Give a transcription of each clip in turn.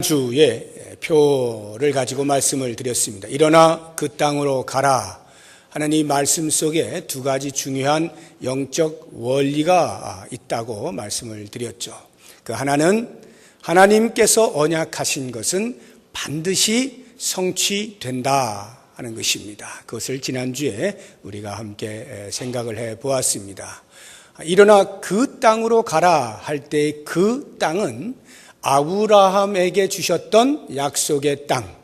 주에 표를 가지고 말씀을 드렸습니다. 일어나 그 땅으로 가라 하는 이 말씀 속에 두 가지 중요한 영적 원리가 있다고 말씀을 드렸죠. 그 하나는 하나님께서 언약하신 것은 반드시 성취된다 하는 것입니다. 그것을 지난주에 우리가 함께 생각을 해 보았습니다. 일어나 그 땅으로 가라 할 때 그 땅은 아브라함에게 주셨던 약속의 땅,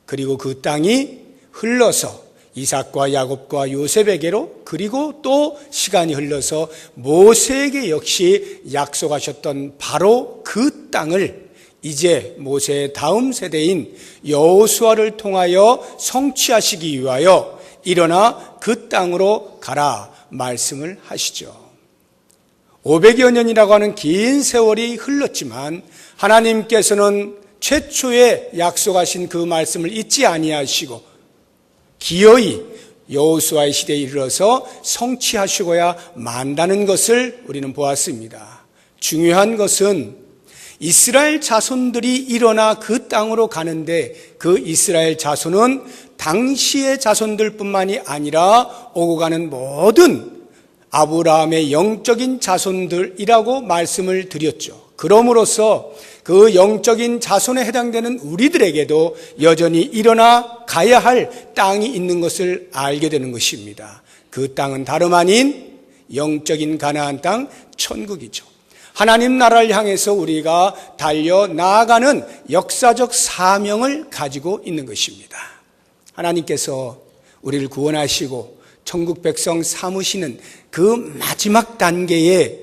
그리고 그 땅이 흘러서 이삭과 야곱과 요셉에게로, 그리고 또 시간이 흘러서 모세에게 역시 약속하셨던 바로 그 땅을 이제 모세의 다음 세대인 여호수아를 통하여 성취하시기 위하여 일어나 그 땅으로 가라 말씀을 하시죠. 500여 년이라고 하는 긴 세월이 흘렀지만 하나님께서는 최초에 약속하신 그 말씀을 잊지 아니하시고 기어이 여호수아의 시대에 이르러서 성취하시고야 만다는 것을 우리는 보았습니다. 중요한 것은 이스라엘 자손들이 일어나 그 땅으로 가는데 그 이스라엘 자손은 당시의 자손들뿐만이 아니라 오고 가는 모든 아브라함의 영적인 자손들이라고 말씀을 드렸죠. 그럼으로써 그 영적인 자손에 해당되는 우리들에게도 여전히 일어나 가야 할 땅이 있는 것을 알게 되는 것입니다. 그 땅은 다름 아닌 영적인 가나안 땅, 천국이죠. 하나님 나라를 향해서 우리가 달려 나아가는 역사적 사명을 가지고 있는 것입니다. 하나님께서 우리를 구원하시고 천국 백성 삼으시는 그 마지막 단계의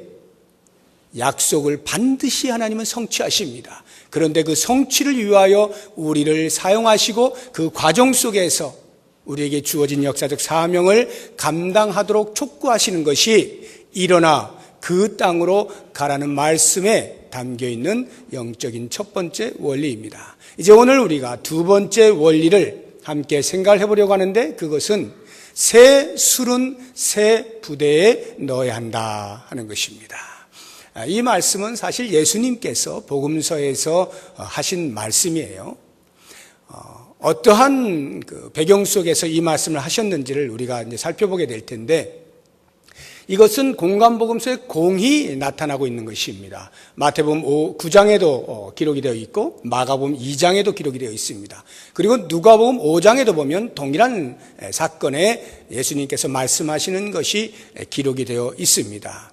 약속을 반드시 하나님은 성취하십니다. 그런데 그 성취를 위하여 우리를 사용하시고 그 과정 속에서 우리에게 주어진 역사적 사명을 감당하도록 촉구하시는 것이 일어나 그 땅으로 가라는 말씀에 담겨있는 영적인 첫 번째 원리입니다. 이제 오늘 우리가 두 번째 원리를 함께 생각을 해보려고 하는데, 그것은 새 술은 새 부대에 넣어야 한다 하는 것입니다. 이 말씀은 사실 예수님께서 복음서에서 하신 말씀이에요. 어떠한 그 배경 속에서 이 말씀을 하셨는지를 우리가 이제 살펴보게 될 텐데, 이것은 공관복음서에 공히 나타나고 있는 것입니다. 마태복음 9장에도 기록이 되어 있고 마가복음 2장에도 기록이 되어 있습니다. 그리고 누가복음 5장에도 보면 동일한 사건에 예수님께서 말씀하시는 것이 기록이 되어 있습니다.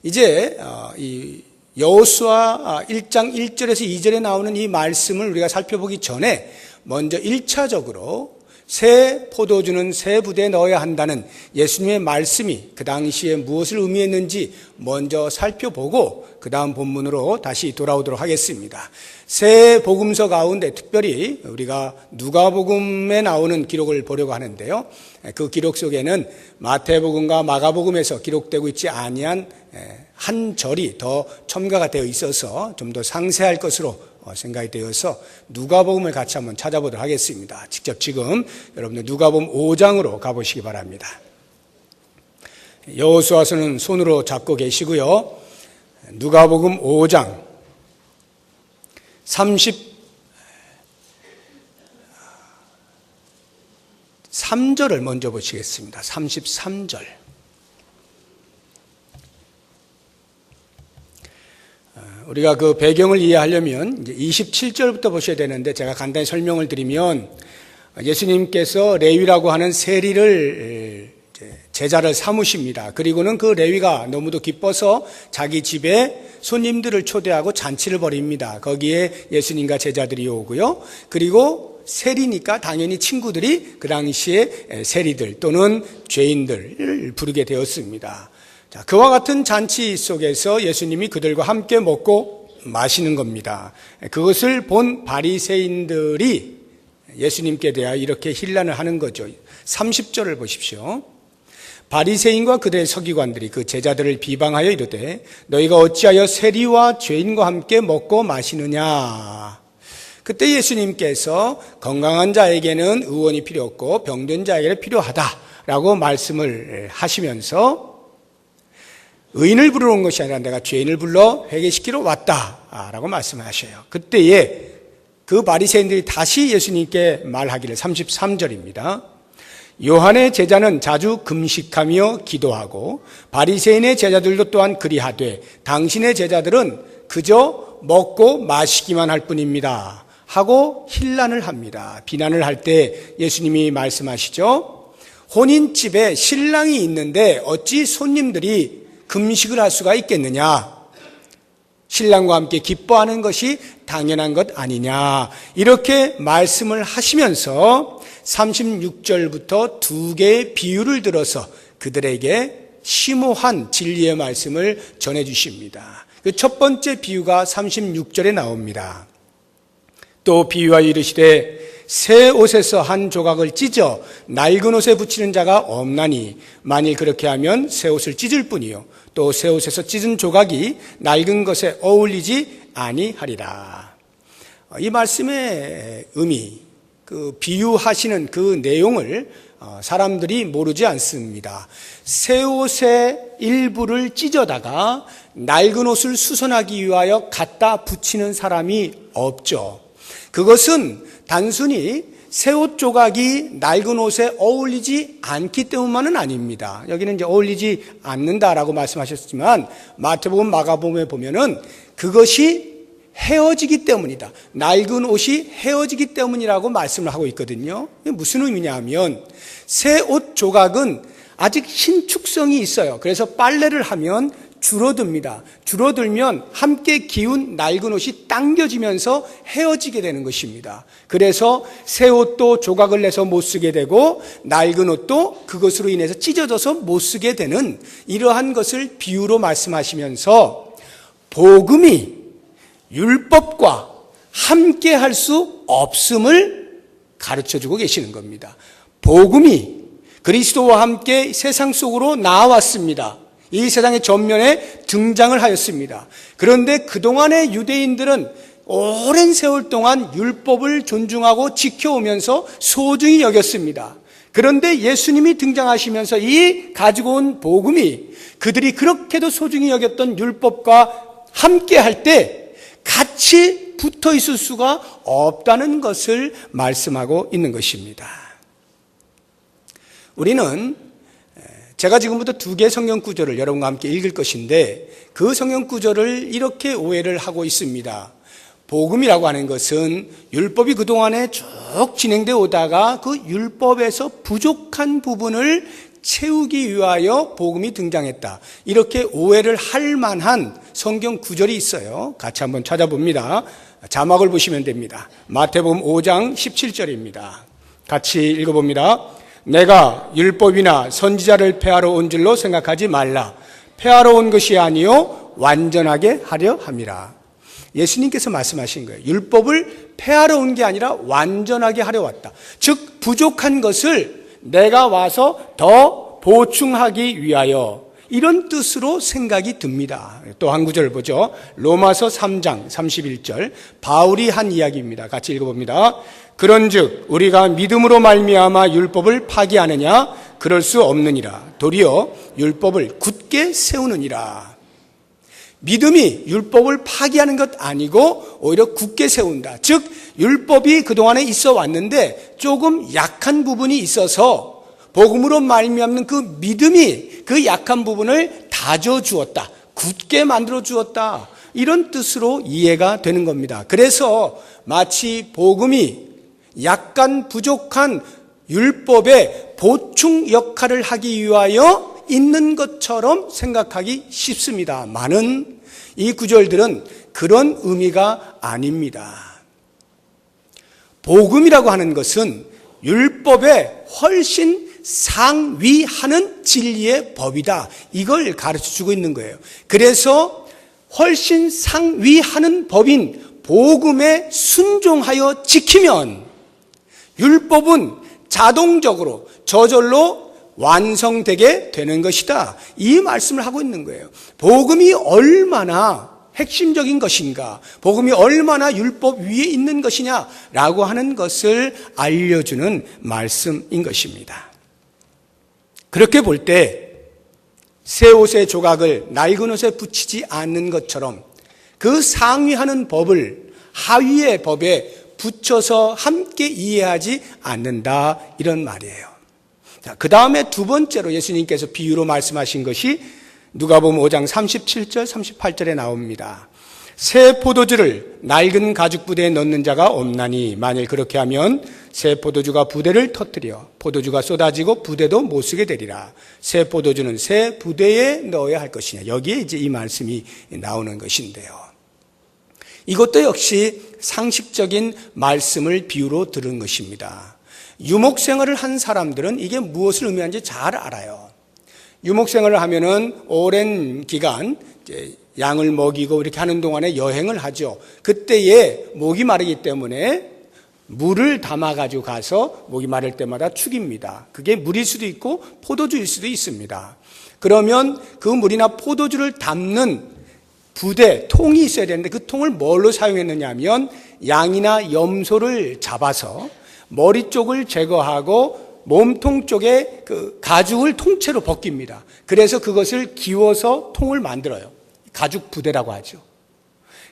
이제 이 여호수아 1장 1절에서 2절에 나오는 이 말씀을 우리가 살펴보기 전에 먼저 1차적으로 새 포도주는 새 부대에 넣어야 한다는 예수님의 말씀이 그 당시에 무엇을 의미했는지 먼저 살펴보고 그 다음 본문으로 다시 돌아오도록 하겠습니다. 새 복음서 가운데 특별히 우리가 누가복음에 나오는 기록을 보려고 하는데요. 그 기록 속에는 마태복음과 마가복음에서 기록되고 있지 아니한 한 절이 더 첨가가 되어 있어서 좀 더 상세할 것으로 생각이 되어서 누가복음을 같이 한번 찾아보도록 하겠습니다. 직접 지금 여러분들 누가복음 5장으로 가보시기 바랍니다. 여호수아서는 손으로 잡고 계시고요. 누가복음 5장 33절을 먼저 보시겠습니다. 33절. 우리가 그 배경을 이해하려면 이제 27절부터 보셔야 되는데, 제가 간단히 설명을 드리면 예수님께서 레위라고 하는 세리를 제자를 삼으십니다. 그리고는 그 레위가 너무도 기뻐서 자기 집에 손님들을 초대하고 잔치를 벌입니다. 거기에 예수님과 제자들이 오고요. 그리고 세리니까 당연히 친구들이 그 당시에 세리들 또는 죄인들을 부르게 되었습니다. 자, 그와 같은 잔치 속에서 예수님이 그들과 함께 먹고 마시는 겁니다. 그것을 본 바리새인들이 예수님께 대하여 이렇게 힐난을 하는 거죠. 30절을 보십시오. 바리새인과 그들의 서기관들이 그 제자들을 비방하여 이르되 너희가 어찌하여 세리와 죄인과 함께 먹고 마시느냐. 그때 예수님께서 건강한 자에게는 의원이 필요 없고 병든 자에게는 필요하다라고 말씀을 하시면서 의인을 부르러 온 것이 아니라 내가 죄인을 불러 회개시키러 왔다라고 말씀을 하셔요. 그때에 그 바리새인들이 다시 예수님께 말하기를 33절입니다. 요한의 제자는 자주 금식하며 기도하고 바리새인의 제자들도 또한 그리하되 당신의 제자들은 그저 먹고 마시기만 할 뿐입니다 하고 힐난을 합니다. 비난을 할 때 예수님이 말씀하시죠. 혼인집에 신랑이 있는데 어찌 손님들이 금식을 할 수가 있겠느냐. 신랑과 함께 기뻐하는 것이 당연한 것 아니냐. 이렇게 말씀을 하시면서 36절부터 두 개의 비유를 들어서 그들에게 심오한 진리의 말씀을 전해주십니다. 그 첫 번째 비유가 36절에 나옵니다. 또 비유하여 이르시되 새 옷에서 한 조각을 찢어 낡은 옷에 붙이는 자가 없나니 만일 그렇게 하면 새 옷을 찢을 뿐이요 또 새 옷에서 찢은 조각이 낡은 것에 어울리지 아니하리라. 이 말씀의 의미, 그 비유하시는 그 내용을 사람들이 모르지 않습니다. 새 옷의 일부를 찢어다가 낡은 옷을 수선하기 위하여 갖다 붙이는 사람이 없죠. 그것은 단순히 새 옷 조각이 낡은 옷에 어울리지 않기 때문만은 아닙니다. 여기는 이제 어울리지 않는다라고 말씀하셨지만 마태복음, 마가복음에 보면은 그것이 헤어지기 때문이다. 낡은 옷이 헤어지기 때문이라고 말씀을 하고 있거든요. 이게 무슨 의미냐 하면 새 옷 조각은 아직 신축성이 있어요. 그래서 빨래를 하면 줄어듭니다. 줄어들면 함께 기운 낡은 옷이 당겨지면서 헤어지게 되는 것입니다. 그래서 새 옷도 조각을 내서 못 쓰게 되고 낡은 옷도 그것으로 인해서 찢어져서 못 쓰게 되는 이러한 것을 비유로 말씀하시면서 복음이 율법과 함께 할 수 없음을 가르쳐주고 계시는 겁니다. 복음이 그리스도와 함께 세상 속으로 나왔습니다. 이 세상의 전면에 등장을 하였습니다. 그런데 그동안의 유대인들은 오랜 세월 동안 율법을 존중하고 지켜오면서 소중히 여겼습니다. 그런데 예수님이 등장하시면서 이 가지고 온 복음이 그들이 그렇게도 소중히 여겼던 율법과 함께 할 때 같이 붙어 있을 수가 없다는 것을 말씀하고 있는 것입니다. 우리는 제가 지금부터 두 개의 성경 구절을 여러분과 함께 읽을 것인데 그 성경 구절을 이렇게 오해를 하고 있습니다. 복음이라고 하는 것은 율법이 그동안에 쭉 진행되어 오다가 그 율법에서 부족한 부분을 채우기 위하여 복음이 등장했다. 이렇게 오해를 할 만한 성경 구절이 있어요. 같이 한번 찾아봅니다. 자막을 보시면 됩니다. 마태복음 5장 17절입니다. 같이 읽어봅니다. 내가 율법이나 선지자를 폐하러 온 줄로 생각하지 말라. 폐하러 온 것이 아니요 완전하게 하려 함이라. 예수님께서 말씀하신 거예요. 율법을 폐하러 온 게 아니라 완전하게 하려 왔다. 즉 부족한 것을 내가 와서 더 보충하기 위하여 이런 뜻으로 생각이 듭니다. 또 한 구절 보죠. 로마서 3장 31절 바울이 한 이야기입니다. 같이 읽어봅니다. 그런즉 우리가 믿음으로 말미암아 율법을 파기하느냐? 그럴 수 없느니라. 도리어 율법을 굳게 세우느니라. 믿음이 율법을 파기하는 것 아니고 오히려 굳게 세운다. 즉 율법이 그동안에 있어 왔는데 조금 약한 부분이 있어서 복음으로 말미암는 그 믿음이 그 약한 부분을 다져주었다. 굳게 만들어 주었다. 이런 뜻으로 이해가 되는 겁니다. 그래서 마치 복음이 약간 부족한 율법의 보충 역할을 하기 위하여 있는 것처럼 생각하기 쉽습니다만은 이 구절들은 그런 의미가 아닙니다. 복음이라고 하는 것은 율법에 훨씬 상위하는 진리의 법이다. 이걸 가르쳐주고 있는 거예요. 그래서 훨씬 상위하는 법인 복음에 순종하여 지키면 율법은 자동적으로 저절로 완성되게 되는 것이다. 이 말씀을 하고 있는 거예요. 복음이 얼마나 핵심적인 것인가, 복음이 얼마나 율법 위에 있는 것이냐라고 하는 것을 알려주는 말씀인 것입니다. 그렇게 볼 때 새 옷의 조각을 낡은 옷에 붙이지 않는 것처럼 그 상위하는 법을 하위의 법에 붙여서 함께 이해하지 않는다, 이런 말이에요. 자, 그 다음에 두 번째로 예수님께서 비유로 말씀하신 것이 누가복음 5장 37절 38절에 나옵니다. 새 포도주를 낡은 가죽 부대에 넣는 자가 없나니 만일 그렇게 하면 새 포도주가 부대를 터뜨려 포도주가 쏟아지고 부대도 못 쓰게 되리라. 새 포도주는 새 부대에 넣어야 할 것이냐. 여기에 이제 이 말씀이 나오는 것인데요. 이것도 역시 상식적인 말씀을 비유로 들은 것입니다. 유목 생활을 한 사람들은 이게 무엇을 의미하는지 잘 알아요. 유목 생활을 하면은 오랜 기간 이제 양을 먹이고 이렇게 하는 동안에 여행을 하죠. 그때에 목이 마르기 때문에 물을 담아가지고 가서 목이 마를 때마다 죽입니다. 그게 물일 수도 있고 포도주일 수도 있습니다. 그러면 그 물이나 포도주를 담는 부대, 통이 있어야 되는데 그 통을 뭘로 사용했느냐 하면 양이나 염소를 잡아서 머리 쪽을 제거하고 몸통 쪽에 그 가죽을 통째로 벗깁니다. 그래서 그것을 기워서 통을 만들어요. 가죽 부대라고 하죠.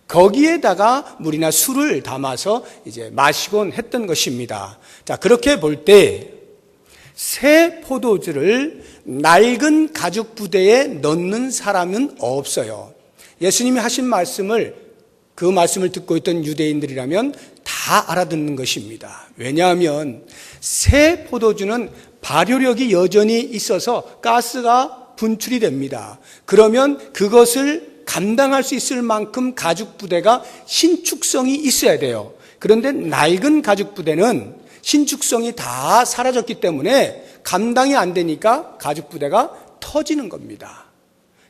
거기에다가 물이나 술을 담아서 이제 마시곤 했던 것입니다. 자, 그렇게 볼 때 새 포도주를 낡은 가죽 부대에 넣는 사람은 없어요. 예수님이 하신 말씀을, 그 말씀을 듣고 있던 유대인들이라면 다 알아듣는 것입니다. 왜냐하면 새 포도주는 발효력이 여전히 있어서 가스가 분출이 됩니다. 그러면 그것을 감당할 수 있을 만큼 가죽 부대가 신축성이 있어야 돼요. 그런데 낡은 가죽 부대는 신축성이 다 사라졌기 때문에 감당이 안 되니까 가죽 부대가 터지는 겁니다.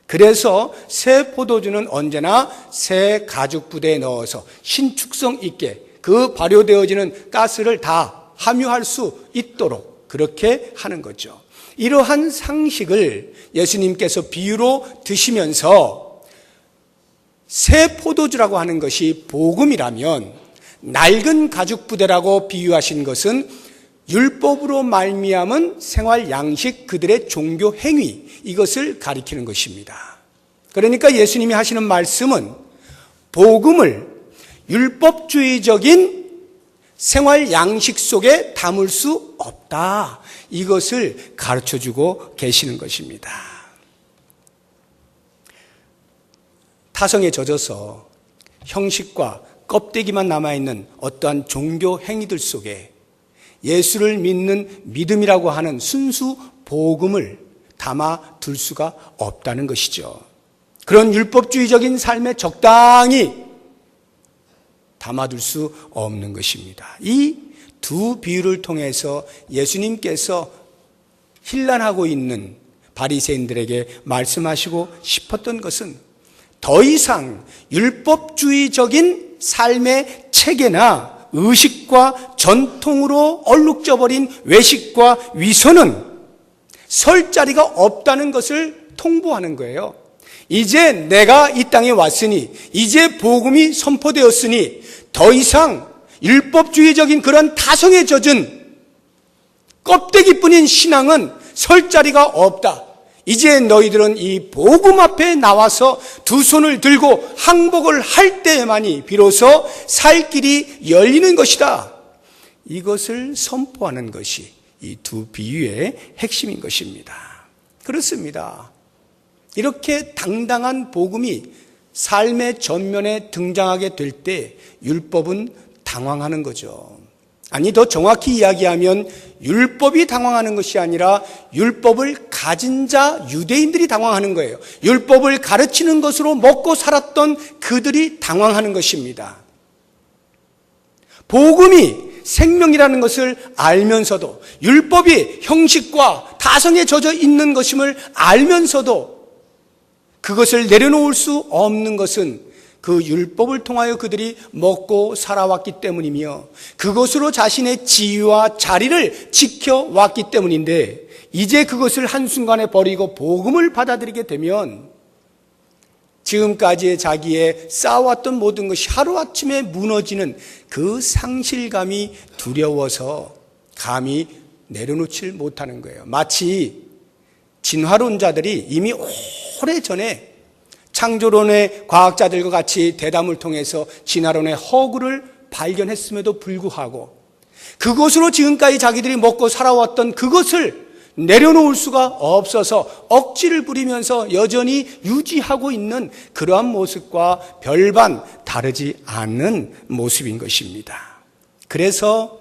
그래서 새 포도주는 언제나 새 가죽 부대에 넣어서 신축성 있게 그 발효되어지는 가스를 다 함유할 수 있도록 그렇게 하는 거죠. 이러한 상식을 예수님께서 비유로 드시면서 새 포도주라고 하는 것이 복음이라면 낡은 가죽 부대라고 비유하신 것은 율법으로 말미암은 생활 양식, 그들의 종교 행위, 이것을 가리키는 것입니다. 그러니까 예수님이 하시는 말씀은 복음을 율법주의적인 생활 양식 속에 담을 수 없다, 이것을 가르쳐주고 계시는 것입니다. 타성에 젖어서 형식과 껍데기만 남아있는 어떠한 종교 행위들 속에 예수를 믿는 믿음이라고 하는 순수 복음을 담아둘 수가 없다는 것이죠. 그런 율법주의적인 삶에 적당히 담아둘 수 없는 것입니다. 이 두 비유를 통해서 예수님께서 혼란하고 있는 바리새인들에게 말씀하시고 싶었던 것은 더 이상 율법주의적인 삶의 체계나 의식과 전통으로 얼룩져버린 외식과 위선은 설 자리가 없다는 것을 통보하는 거예요. 이제 내가 이 땅에 왔으니, 이제 복음이 선포되었으니 더 이상 율법주의적인 그런 타성에 젖은 껍데기뿐인 신앙은 설 자리가 없다. 이제 너희들은 이 복음 앞에 나와서 두 손을 들고 항복을 할 때에만이 비로소 살 길이 열리는 것이다. 이것을 선포하는 것이 이 두 비유의 핵심인 것입니다. 그렇습니다. 이렇게 당당한 복음이 삶의 전면에 등장하게 될 때 율법은 당황하는 거죠. 아니, 더 정확히 이야기하면 율법이 당황하는 것이 아니라 율법을 가진 자 유대인들이 당황하는 거예요. 율법을 가르치는 것으로 먹고 살았던 그들이 당황하는 것입니다. 복음이 생명이라는 것을 알면서도, 율법이 형식과 타성에 젖어 있는 것임을 알면서도 그것을 내려놓을 수 없는 것은 그 율법을 통하여 그들이 먹고 살아왔기 때문이며 그것으로 자신의 지위와 자리를 지켜왔기 때문인데, 이제 그것을 한순간에 버리고 복음을 받아들이게 되면 지금까지의 자기의 쌓아왔던 모든 것이 하루아침에 무너지는 그 상실감이 두려워서 감히 내려놓질 못하는 거예요. 마치 진화론자들이 이미 오래전에 창조론의 과학자들과 같이 대담을 통해서 진화론의 허구를 발견했음에도 불구하고 그것으로 지금까지 자기들이 먹고 살아왔던 그것을 내려놓을 수가 없어서 억지를 부리면서 여전히 유지하고 있는 그러한 모습과 별반 다르지 않는 모습인 것입니다. 그래서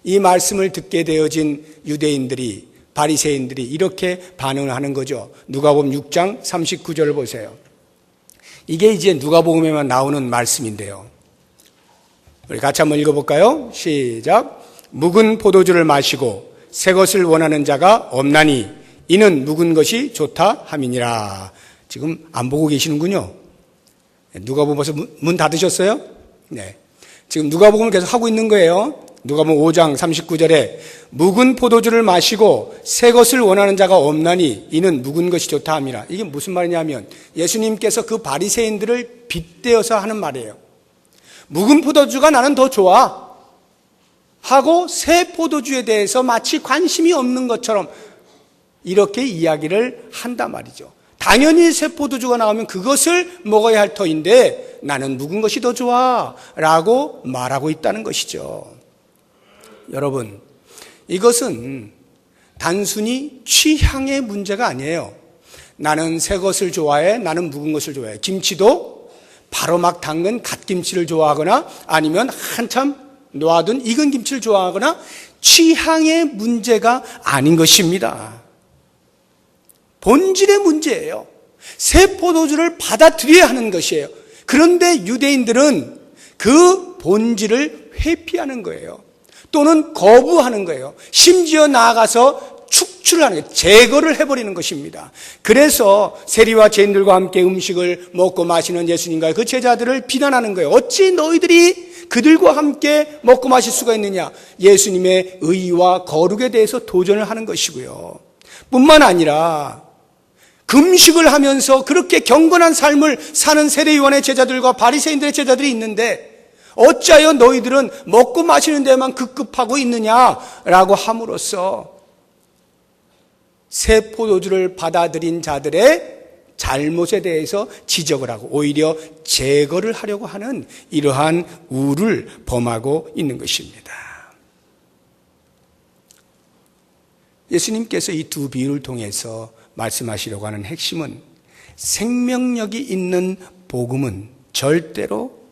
이 말씀을 듣게 되어진 유대인들이, 바리새인들이 이렇게 반응을 하는 거죠. 누가복음 6장 39절을 보세요. 이게 이제 누가복음에만 나오는 말씀인데요. 우리 같이 한번 읽어볼까요? 시작. 묵은 포도주를 마시고 새 것을 원하는 자가 없나니 이는 묵은 것이 좋다 함이니라. 지금 안 보고 계시는군요. 누가복음 벌써 문 닫으셨어요? 네. 지금 누가복음을 계속 하고 있는 거예요. 누가복음 5장 39절에 묵은 포도주를 마시고 새 것을 원하는 자가 없나니 이는 묵은 것이 좋다 함이라. 이게 무슨 말이냐면 예수님께서 그 바리새인들을 빗대어서 하는 말이에요. 묵은 포도주가 나는 더 좋아 하고 새 포도주에 대해서 마치 관심이 없는 것처럼 이렇게 이야기를 한단 말이죠. 당연히 새 포도주가 나오면 그것을 먹어야 할 터인데 나는 묵은 것이 더 좋아 라고 말하고 있다는 것이죠. 여러분, 이것은 단순히 취향의 문제가 아니에요. 나는 새 것을 좋아해, 나는 묵은 것을 좋아해. 김치도 바로 막 담근 갓김치를 좋아하거나 아니면 한참 놓아둔 익은 김치를 좋아하거나 취향의 문제가 아닌 것입니다. 본질의 문제예요. 새 포도주를 받아들여야 하는 것이에요. 그런데 유대인들은 그 본질을 회피하는 거예요. 또는 거부하는 거예요. 심지어 나아가서 축출을 하는 거예요. 제거를 해버리는 것입니다. 그래서 세리와 죄인들과 함께 음식을 먹고 마시는 예수님과 그 제자들을 비난하는 거예요. 어찌 너희들이 그들과 함께 먹고 마실 수가 있느냐. 예수님의 의와 거룩에 대해서 도전을 하는 것이고요. 뿐만 아니라 금식을 하면서 그렇게 경건한 삶을 사는 세례요한의 제자들과 바리새인들의 제자들이 있는데 어찌하여 너희들은 먹고 마시는 데만 급급하고 있느냐라고 함으로써 새 포도주를 받아들인 자들의 잘못에 대해서 지적을 하고 오히려 제거를 하려고 하는 이러한 우를 범하고 있는 것입니다. 예수님께서 이 두 비유를 통해서 말씀하시려고 하는 핵심은 생명력이 있는 복음은 절대로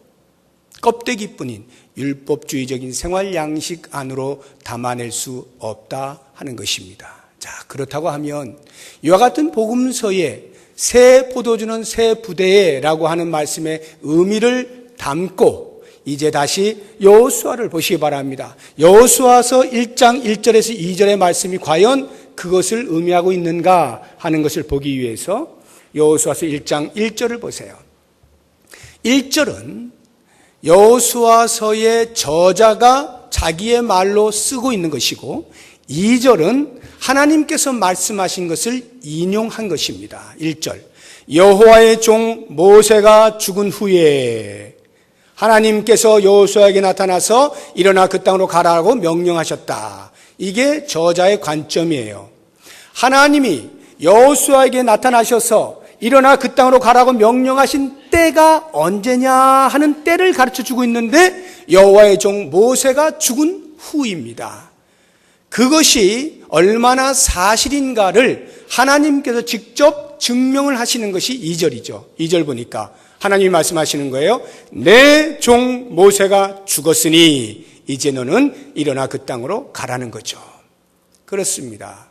껍데기뿐인 율법주의적인 생활 양식 안으로 담아낼 수 없다 하는 것입니다. 자, 그렇다고 하면 이와 같은 복음서에 새 포도주는 새 부대에라고 하는 말씀의 의미를 담고 이제 다시 여호수아를 보시기 바랍니다. 여호수아서 1장 1절에서 2절의 말씀이 과연 그것을 의미하고 있는가 하는 것을 보기 위해서 여호수아서 1장 1절을 보세요. 1절은 여호수아서의 저자가 자기의 말로 쓰고 있는 것이고 2절은 하나님께서 말씀하신 것을 인용한 것입니다. 1절 여호와의 종 모세가 죽은 후에 하나님께서 여호수아에게 나타나서 일어나 그 땅으로 가라고 명령하셨다. 이게 저자의 관점이에요. 하나님이 여호수아에게 나타나셔서 일어나 그 땅으로 가라고 명령하신 때가 언제냐 하는 때를 가르쳐주고 있는데 여호와의 종 모세가 죽은 후입니다. 그것이 얼마나 사실인가를 하나님께서 직접 증명을 하시는 것이 2절이죠. 2절 보니까 하나님이 말씀하시는 거예요. 내 종 모세가 죽었으니 이제 너는 일어나 그 땅으로 가라는 거죠. 그렇습니다.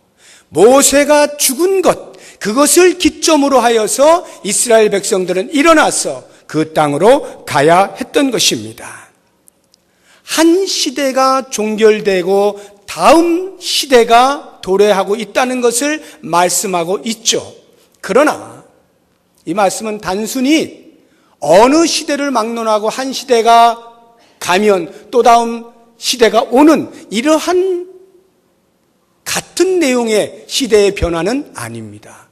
모세가 죽은 것, 그것을 기점으로 하여서 이스라엘 백성들은 일어나서 그 땅으로 가야 했던 것입니다. 한 시대가 종결되고 다음 시대가 도래하고 있다는 것을 말씀하고 있죠. 그러나 이 말씀은 단순히 어느 시대를 막론하고 한 시대가 가면 또 다음 시대가 오는 이러한 같은 내용의 시대의 변화는 아닙니다.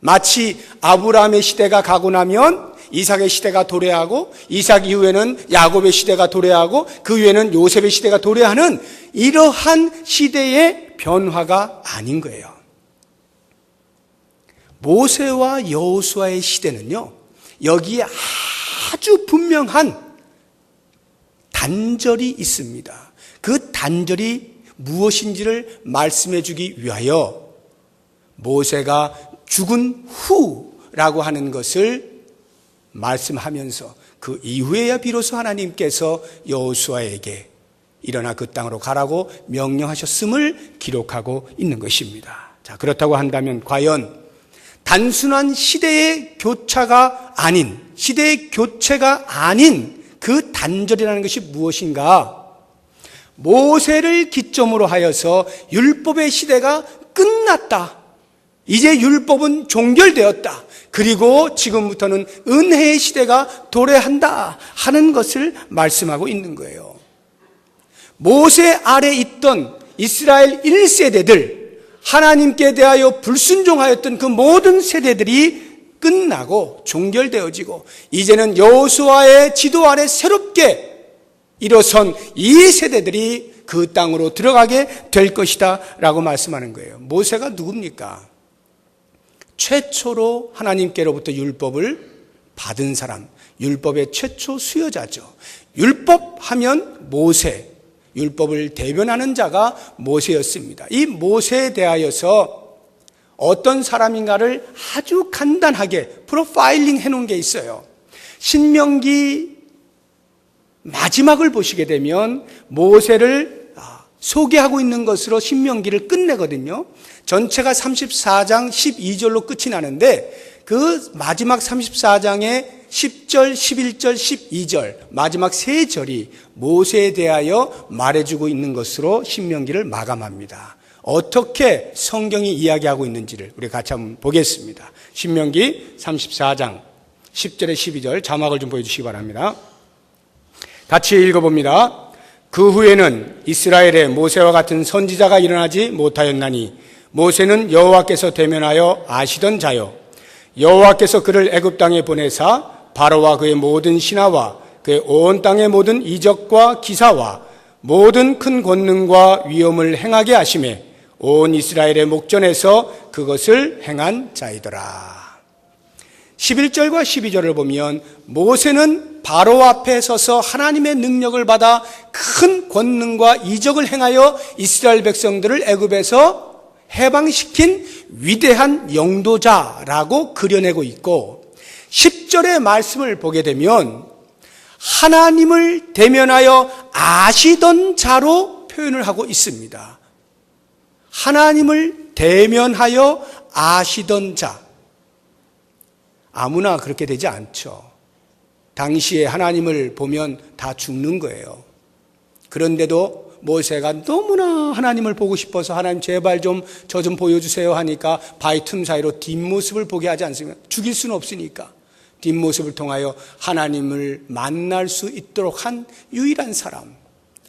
마치 아브라함의 시대가 가고 나면 이삭의 시대가 도래하고 이삭 이후에는 야곱의 시대가 도래하고 그 이후에는 요셉의 시대가 도래하는 이러한 시대의 변화가 아닌 거예요. 모세와 여호수아의 시대는요, 여기에 아주 분명한 단절이 있습니다. 그 단절이 무엇인지를 말씀해 주기 위하여 모세가 죽은 후라고 하는 것을 말씀하면서 그 이후에야 비로소 하나님께서 여호수아에게 일어나 그 땅으로 가라고 명령하셨음을 기록하고 있는 것입니다. 자, 그렇다고 한다면 과연 단순한 시대의 교체가 아닌 그 단절이라는 것이 무엇인가? 모세를 기점으로 하여서 율법의 시대가 끝났다. 이제 율법은 종결되었다. 그리고 지금부터는 은혜의 시대가 도래한다 하는 것을 말씀하고 있는 거예요. 모세 아래 있던 이스라엘 1세대들, 하나님께 대하여 불순종하였던 그 모든 세대들이 끝나고 종결되어지고 이제는 여호수아의 지도 아래 새롭게 일어선 이 세대들이 그 땅으로 들어가게 될 것이다 라고 말씀하는 거예요. 모세가 누굽니까? 최초로 하나님께로부터 율법을 받은 사람, 율법의 최초 수여자죠. 율법 하면 모세, 율법을 대변하는 자가 모세였습니다. 이 모세에 대하여서 어떤 사람인가를 아주 간단하게 프로파일링 해놓은 게 있어요. 신명기 마지막을 보시게 되면 모세를 소개하고 있는 것으로 신명기를 끝내거든요. 전체가 34장 12절로 끝이 나는데 그 마지막 34장의 10절, 11절, 12절 마지막 세 절이 모세에 대하여 말해주고 있는 것으로 신명기를 마감합니다. 어떻게 성경이 이야기하고 있는지를 우리 같이 한번 보겠습니다. 신명기 34장 10절에 12절 자막을 좀 보여주시기 바랍니다. 같이 읽어봅니다. 그 후에는 이스라엘에 모세와 같은 선지자가 일어나지 못하였나니 모세는 여호와께서 대면하여 아시던 자요 여호와께서 그를 애굽 땅에 보내사 바로와 그의 모든 신하와 그의 온 땅의 모든 이적과 기사와 모든 큰 권능과 위엄을 행하게 하시매 온 이스라엘의 목전에서 그것을 행한 자이더라. 11절과 12절을 보면 모세는 바로 앞에 서서 하나님의 능력을 받아 큰 권능과 이적을 행하여 이스라엘 백성들을 애굽에서 해방시킨 위대한 영도자라고 그려내고 있고 10절의 말씀을 보게 되면 하나님을 대면하여 아시던 자로 표현을 하고 있습니다. 하나님을 대면하여 아시던 자. 아무나 그렇게 되지 않죠. 당시에 하나님을 보면 다 죽는 거예요. 그런데도 모세가 너무나 하나님을 보고 싶어서 하나님 제발 좀 저 좀 보여주세요 하니까 바위 틈 사이로 뒷모습을 보게 하지 않습니까? 죽일 수는 없으니까 뒷모습을 통하여 하나님을 만날 수 있도록 한 유일한 사람,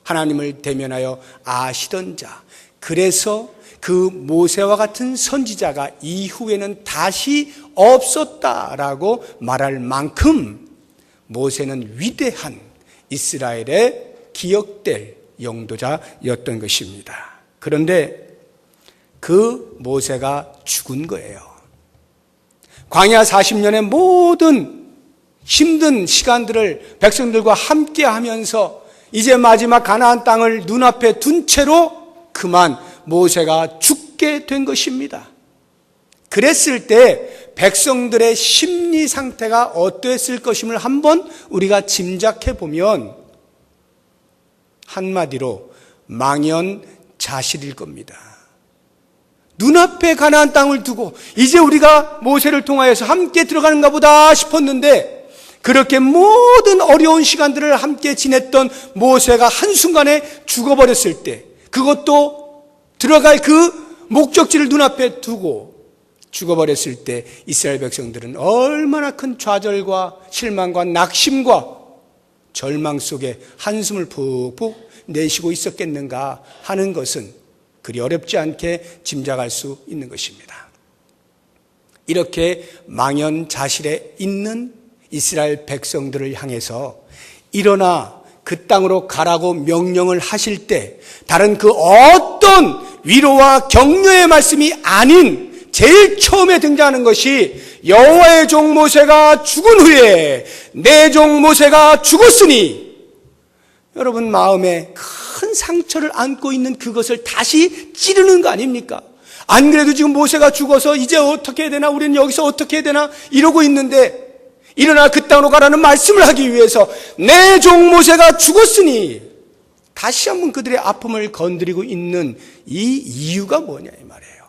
하나님을 대면하여 아시던 자. 그래서 그 모세와 같은 선지자가 이후에는 다시 없었다라고 말할 만큼 모세는 위대한 이스라엘의 기억될 영도자였던 것입니다. 그런데 그 모세가 죽은 거예요. 광야 40년의 모든 힘든 시간들을 백성들과 함께 하면서 이제 마지막 가나안 땅을 눈앞에 둔 채로 그만 모세가 죽게 된 것입니다. 그랬을 때 백성들의 심리 상태가 어떠했을 것임을 한번 우리가 짐작해 보면 한마디로 망연자실일 겁니다. 눈앞에 가나안 땅을 두고 이제 우리가 모세를 통하여서 함께 들어가는가 보다 싶었는데 그렇게 모든 어려운 시간들을 함께 지냈던 모세가 한순간에 죽어버렸을 때 그것도 들어갈 그 목적지를 눈앞에 두고 죽어버렸을 때 이스라엘 백성들은 얼마나 큰 좌절과 실망과 낙심과 절망 속에 한숨을 푹푹 내쉬고 있었겠는가 하는 것은 그리 어렵지 않게 짐작할 수 있는 것입니다. 이렇게 망연자실에 있는 이스라엘 백성들을 향해서 일어나 그 땅으로 가라고 명령을 하실 때 다른 그 어떤 위로와 격려의 말씀이 아닌 제일 처음에 등장하는 것이 여호와의 종 모세가 죽은 후에 내 종 모세가 죽었으니 여러분 마음에 큰 상처를 안고 있는 그것을 다시 찌르는 거 아닙니까? 안 그래도 지금 모세가 죽어서 이제 어떻게 해야 되나, 우리는 여기서 어떻게 해야 되나 이러고 있는데, 일어나 그 땅으로 가라는 말씀을 하기 위해서 내 종 모세가 죽었으니 다시 한번 그들의 아픔을 건드리고 있는 이 이유가 뭐냐 이 말이에요.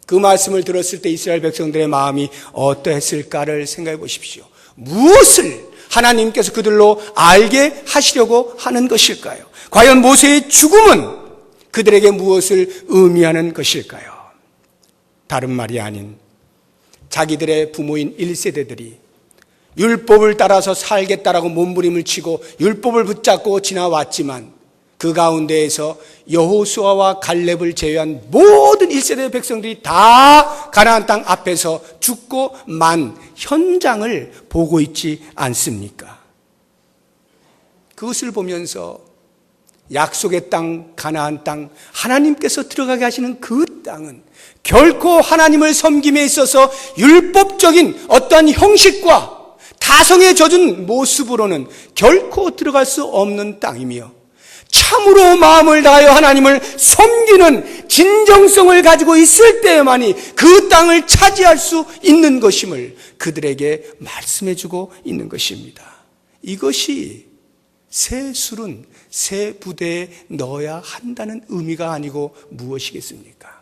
그 말씀을 들었을 때 이스라엘 백성들의 마음이 어떠했을까를 생각해 보십시오. 무엇을 하나님께서 그들로 알게 하시려고 하는 것일까요? 과연 모세의 죽음은 그들에게 무엇을 의미하는 것일까요? 다른 말이 아닌 자기들의 부모인 1세대들이 율법을 따라서 살겠다라고 몸부림을 치고 율법을 붙잡고 지나왔지만 그 가운데에서 여호수아와 갈렙을 제외한 모든 1세대 백성들이 다 가나안 땅 앞에서 죽고 만 현장을 보고 있지 않습니까? 그것을 보면서 약속의 땅, 가나안 땅, 하나님께서 들어가게 하시는 그 땅은 결코 하나님을 섬김에 있어서 율법적인 어떠한 형식과 다성에 젖은 모습으로는 결코 들어갈 수 없는 땅이며, 참으로 마음을 다하여 하나님을 섬기는 진정성을 가지고 있을 때에만이 그 땅을 차지할 수 있는 것임을 그들에게 말씀해주고 있는 것입니다. 이것이 새 술은 새 부대에 넣어야 한다는 의미가 아니고 무엇이겠습니까?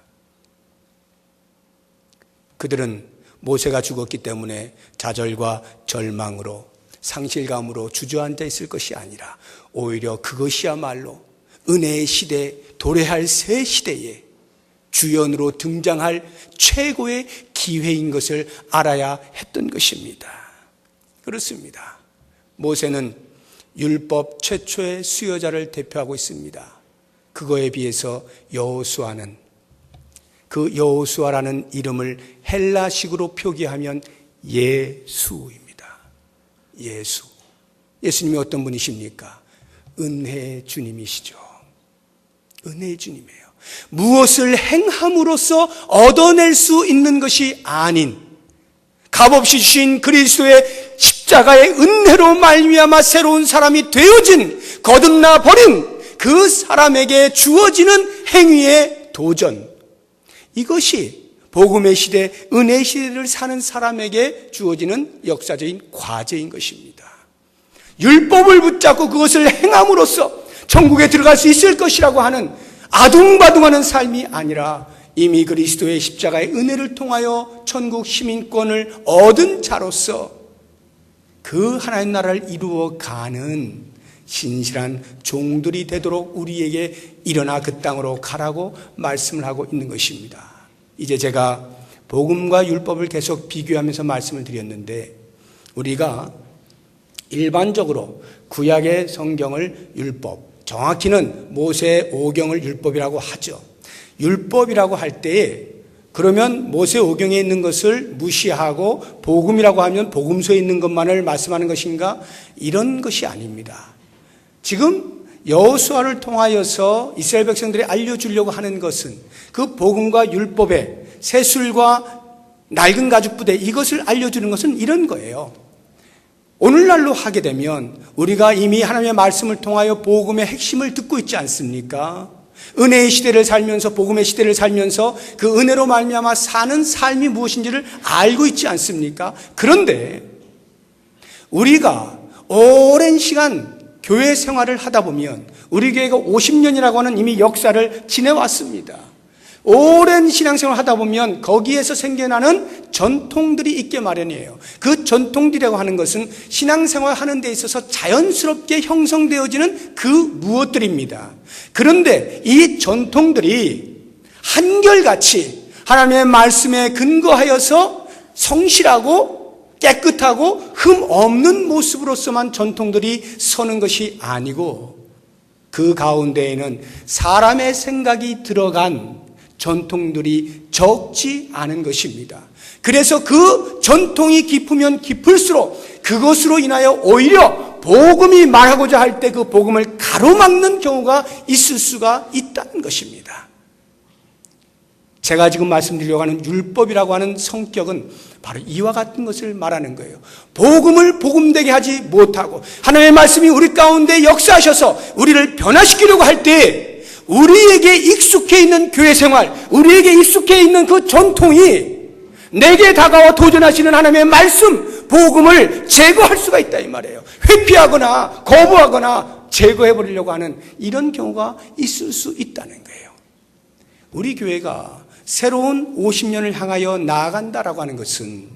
그들은 모세가 죽었기 때문에 좌절과 절망으로 상실감으로 주저앉아 있을 것이 아니라 오히려 그것이야말로 은혜의 시대, 도래할 새 시대에 주연으로 등장할 최고의 기회인 것을 알아야 했던 것입니다. 그렇습니다. 모세는 율법 최초의 수여자를 대표하고 있습니다. 그거에 비해서 여호수아는, 그 여호수아라는 이름을 헬라식으로 표기하면 예수입니다. 예수. 예수님이 어떤 분이십니까? 은혜의 주님이시죠. 은혜의 주님이에요. 무엇을 행함으로써 얻어낼 수 있는 것이 아닌 값없이 주신 그리스도의 십자가의 은혜로 말미암아 새로운 사람이 되어진, 거듭나 버린 그 사람에게 주어지는 행위의 도전, 이것이 복음의 시대, 은혜의 시대를 사는 사람에게 주어지는 역사적인 과제인 것입니다. 율법을 붙잡고 그것을 행함으로써 천국에 들어갈 수 있을 것이라고 하는 아둥바둥하는 삶이 아니라 이미 그리스도의 십자가의 은혜를 통하여 천국 시민권을 얻은 자로서 그 하나님 나라를 이루어가는 신실한 종들이 되도록 우리에게 일어나 그 땅으로 가라고 말씀을 하고 있는 것입니다. 이제 제가 복음과 율법을 계속 비교하면서 말씀을 드렸는데, 우리가 일반적으로 구약의 성경을 율법, 정확히는 모세 오경을 율법이라고 하죠. 율법이라고 할 때에 그러면 모세 오경에 있는 것을 무시하고 복음이라고 하면 복음서에 있는 것만을 말씀하는 것인가? 이런 것이 아닙니다. 지금 여호수아를 통하여서 이스라엘 백성들이 알려주려고 하는 것은 그 복음과 율법의 새술과 낡은 가죽 부대, 이것을 알려주는 것은 이런 거예요. 오늘날로 하게 되면 우리가 이미 하나님의 말씀을 통하여 복음의 핵심을 듣고 있지 않습니까? 은혜의 시대를 살면서, 복음의 시대를 살면서 그 은혜로 말미암아 사는 삶이 무엇인지를 알고 있지 않습니까? 그런데 우리가 오랜 시간 교회 생활을 하다 보면, 우리 교회가 50년이라고 하는 이미 역사를 지내왔습니다. 오랜 신앙생활을 하다 보면 거기에서 생겨나는 전통들이 있게 마련이에요. 그 전통들이라고 하는 것은 신앙생활 하는 데 있어서 자연스럽게 형성되어지는 그 무엇들입니다. 그런데 이 전통들이 한결같이 하나님의 말씀에 근거하여서 성실하고 깨끗하고 흠 없는 모습으로서만 전통들이 서는 것이 아니고, 그 가운데에는 사람의 생각이 들어간 전통들이 적지 않은 것입니다. 그래서 그 전통이 깊으면 깊을수록 그것으로 인하여 오히려 복음이 말하고자 할 때 그 복음을 가로막는 경우가 있을 수가 있다는 것입니다. 제가 지금 말씀드리려고 하는 율법이라고 하는 성격은 바로 이와 같은 것을 말하는 거예요. 복음을 복음되게 하지 못하고 하나님의 말씀이 우리 가운데 역사하셔서 우리를 변화시키려고 할 때 우리에게 익숙해 있는 교회 생활, 우리에게 익숙해 있는 그 전통이 내게 다가와 도전하시는 하나님의 말씀, 복음을 제거할 수가 있다 이 말이에요. 회피하거나 거부하거나 제거해버리려고 하는 이런 경우가 있을 수 있다는 거예요. 우리 교회가 새로운 50년을 향하여 나아간다라고 하는 것은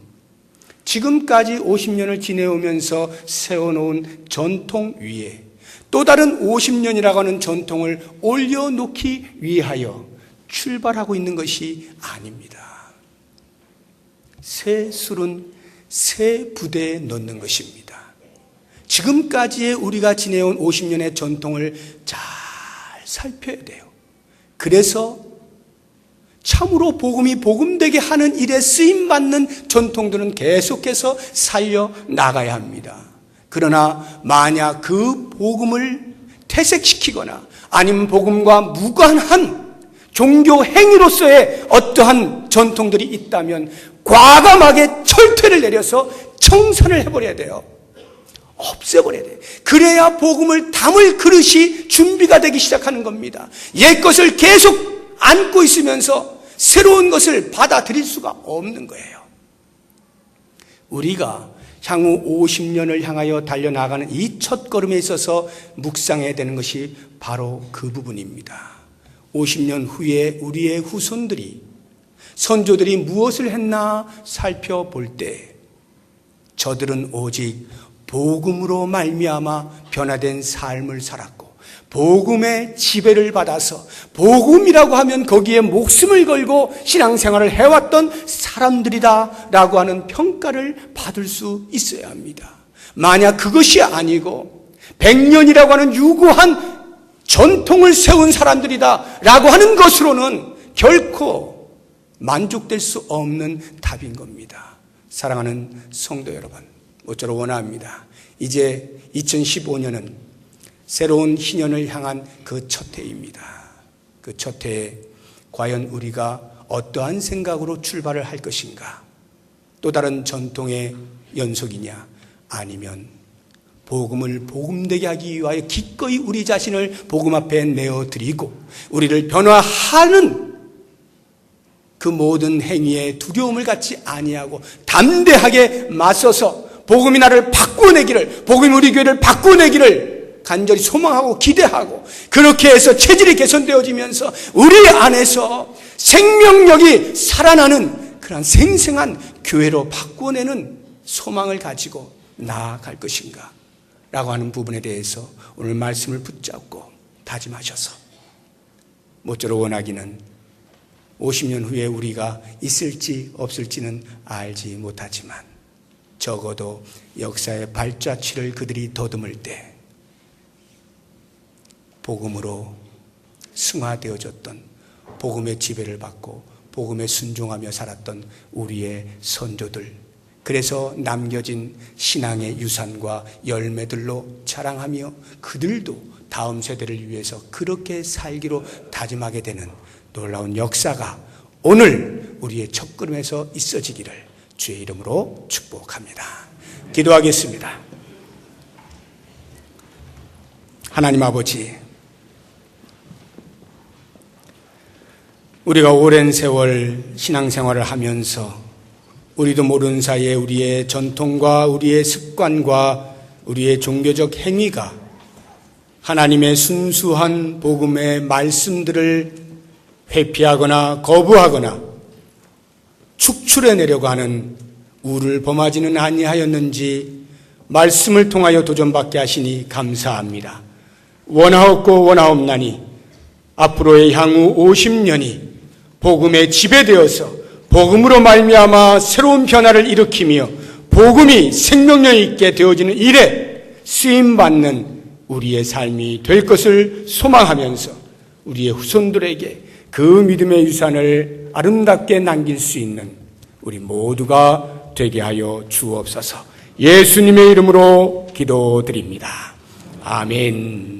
지금까지 50년을 지내오면서 세워놓은 전통 위에 또 다른 50년이라고 하는 전통을 올려놓기 위하여 출발하고 있는 것이 아닙니다. 새 술은 새 부대에 넣는 것입니다. 지금까지의 우리가 지내온 50년의 전통을 잘 살펴야 돼요. 그래서 참으로 복음이 복음되게 하는 일에 쓰임받는 전통들은 계속해서 살려나가야 합니다. 그러나 만약 그 복음을 퇴색시키거나 아니면 복음과 무관한 종교 행위로서의 어떠한 전통들이 있다면 과감하게 철퇴를 내려서 청산을 해버려야 돼요. 없애버려야 돼요. 그래야 복음을 담을 그릇이 준비가 되기 시작하는 겁니다. 옛 것을 계속 안고 있으면서 새로운 것을 받아들일 수가 없는 거예요. 우리가 향후 50년을 향하여 달려나가는 이 첫걸음에 있어서 묵상해야 되는 것이 바로 그 부분입니다. 50년 후에 우리의 후손들이 선조들이 무엇을 했나 살펴볼 때 저들은 오직 복음으로 말미암아 변화된 삶을 살았고 복음의 지배를 받아서 복음이라고 하면 거기에 목숨을 걸고 신앙생활을 해왔던 사람들이다 라고 하는 평가를 받을 수 있어야 합니다. 만약 그것이 아니고 100년이라고 하는 유구한 전통을 세운 사람들이다 라고 하는 것으로는 결코 만족될 수 없는 답인 겁니다. 사랑하는 성도 여러분, 모쪼록 원합니다. 이제 2015년은 새로운 희년을 향한 그 첫 해입니다. 그 첫 해에 과연 우리가 어떠한 생각으로 출발을 할 것인가? 또 다른 전통의 연속이냐? 아니면 복음을 복음되게 하기 위하여 기꺼이 우리 자신을 복음 앞에 내어드리고 우리를 변화하는 그 모든 행위에 두려움을 갖지 아니하고 담대하게 맞서서 복음이 나를 바꾸어내기를, 복음이 우리 교회를 바꾸어내기를 간절히 소망하고 기대하고 그렇게 해서 체질이 개선되어지면서 우리 안에서 생명력이 살아나는 그런 생생한 교회로 바꾸어내는 소망을 가지고 나아갈 것인가 라고 하는 부분에 대해서 오늘 말씀을 붙잡고 다짐하셔서 모쪼록 원하기는 50년 후에 우리가 있을지 없을지는 알지 못하지만 적어도 역사의 발자취를 그들이 더듬을 때 복음으로 승화되어졌던 복음의 지배를 받고 복음에 순종하며 살았던 우리의 선조들, 그래서 남겨진 신앙의 유산과 열매들로 자랑하며 그들도 다음 세대를 위해서 그렇게 살기로 다짐하게 되는 놀라운 역사가 오늘 우리의 첫걸음에서 있어지기를 주의 이름으로 축복합니다. 기도하겠습니다. 하나님 아버지, 우리가 오랜 세월 신앙생활을 하면서 우리도 모르는 사이에 우리의 전통과 우리의 습관과 우리의 종교적 행위가 하나님의 순수한 복음의 말씀들을 회피하거나 거부하거나 축출해내려고 하는 우를 범하지는 아니하였는지 말씀을 통하여 도전받게 하시니 감사합니다. 원하옵고 원하옵나니 앞으로의 향후 50년이 복음에 지배되어서 복음으로 말미암아 새로운 변화를 일으키며 복음이 생명력 있게 되어지는 일에 쓰임받는 우리의 삶이 될 것을 소망하면서 우리의 후손들에게 그 믿음의 유산을 아름답게 남길 수 있는 우리 모두가 되게 하여 주옵소서. 예수님의 이름으로 기도드립니다. 아멘.